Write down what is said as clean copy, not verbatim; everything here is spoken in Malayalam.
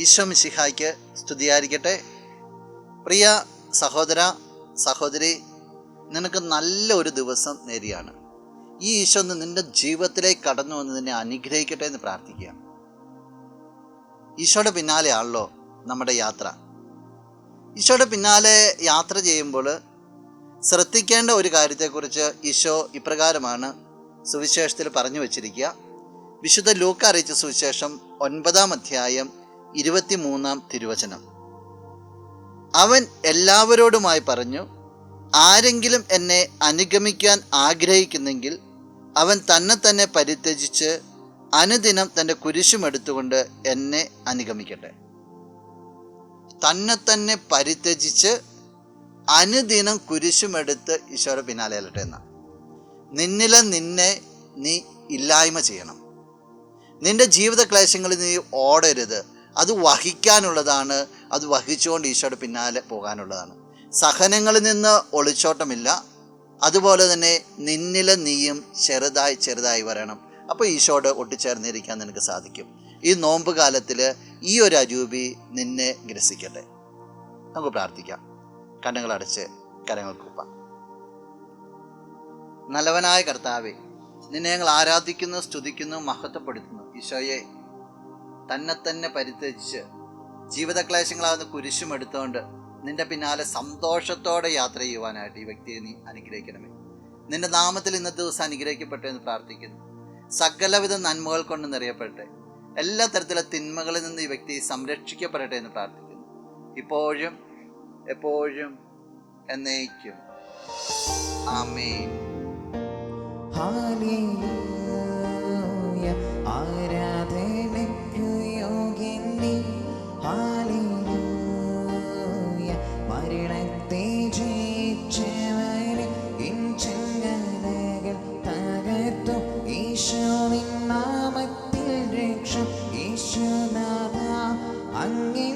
ഈശോ മിശിഹായ്ക്ക് സ്തുതിയായിരിക്കട്ടെ. പ്രിയ സഹോദര സഹോദരി, നിനക്ക് നല്ല ഒരു ദിവസം നേരിയാണ്. ഈ ഈശോ ഒന്ന് നിൻ്റെ ജീവിതത്തിലേക്ക് കടന്നു വന്ന് നിന്നെ അനുഗ്രഹിക്കട്ടെ എന്ന് പ്രാർത്ഥിക്കുക. ഈശോയുടെ പിന്നാലെയാണല്ലോ നമ്മുടെ യാത്ര. ഈശോയുടെ പിന്നാലെ യാത്ര ചെയ്യുമ്പോൾ ശ്രദ്ധിക്കേണ്ട ഒരു കാര്യത്തെക്കുറിച്ച് ഈശോ ഇപ്രകാരമാണ് സുവിശേഷത്തിൽ പറഞ്ഞു വച്ചിരിക്കുക. വിശുദ്ധ ലൂക്ക അറിയിച്ച സുവിശേഷം 9-ാം അധ്യായം 23-ാം തിരുവചനം. അവൻ എല്ലാവരോടുമായി പറഞ്ഞു, ആരെങ്കിലും എന്നെ അനുഗമിക്കാൻ ആഗ്രഹിക്കുന്നെങ്കിൽ അവൻ തന്നെ പരിത്യജിച്ച് അനുദിനം തൻ്റെ കുരിശുമെടുത്തുകൊണ്ട് എന്നെ അനുഗമിക്കട്ടെ. തന്നെ പരിത്യജിച്ച് അനുദിനം കുരിശുമെടുത്ത് ഈശോയുടെ പിന്നാലെ അല്ലട്ടെ എന്ന. നിന്നിലെ നിന്നെ നീ ഇല്ലായ്മ ചെയ്യണം. നിന്റെ ജീവിത ക്ലേശങ്ങളിൽ നീ ഓടരുത്. അത് വഹിക്കാനുള്ളതാണ്. അത് വഹിച്ചുകൊണ്ട് ഈശോയുടെ പിന്നാലെ പോകാനുള്ളതാണ്. സഹനങ്ങളിൽ നിന്ന് ഒളിച്ചോട്ടമില്ല. അതുപോലെ തന്നെ നിന്നിലെ നീയും ചെറുതായി വരണം. അപ്പോൾ ഈശോയോട് ഒട്ടിച്ചേർന്നിരിക്കാൻ നിനക്ക് സാധിക്കും. ഈ നോമ്പ് കാലത്തിൽ ഈ ഒരു അരൂപി നിന്നെ ഗ്രസിക്കട്ടെ. നമുക്ക് പ്രാർത്ഥിക്കാം. കണ്ണുകളടച്ച് കരങ്ങൾ കൂപ്പാം. നല്ലവനായ കർത്താവേ, നിന്നെ ഞങ്ങൾ ആരാധിക്കുന്നു, സ്തുതിക്കുന്നു, മഹത്വപ്പെടുത്തുന്നു. ഈശോയെ, തന്നെ പരിത്യജിച്ച് ജീവിതക്ലേശങ്ങളാകുന്ന കുരിശും എടുത്തുകൊണ്ട് നിന്റെ പിന്നാലെ സന്തോഷത്തോടെ യാത്ര ചെയ്യുവാനായിട്ട് ഈ വ്യക്തിയെ നീ അനുഗ്രഹിക്കണമേ. നിന്റെ നാമത്തിൽ ഇന്നത്തെ ദിവസം അനുഗ്രഹിക്കപ്പെട്ടെ എന്ന് പ്രാർത്ഥിക്കുന്നു. സകലവിധ നന്മകൾ കൊണ്ട് നിറയപ്പെടട്ടെ. എല്ലാ തരത്തിലുള്ള തിന്മകളിൽ നിന്ന് ഈ വ്യക്തി സംരക്ഷിക്കപ്പെടട്ടെ എന്ന് പ്രാർത്ഥിക്കുന്നു. ഇപ്പോഴും എപ്പോഴും എന്നേക്കും. ആമേൻ. ഹല്ലേലൂയ. ആരാധനയ്ക്കു യോഗ്യൻ നീ. ഹല്ലേലൂയ. മരണത്തെ ജയിച്ചവനെ എൻ ചങ്ങലകൾ തകർത്തു. ഈശോവിൻ നാമത്തിൽ രക്ഷ. യേശുനാഥ അങ്ങ്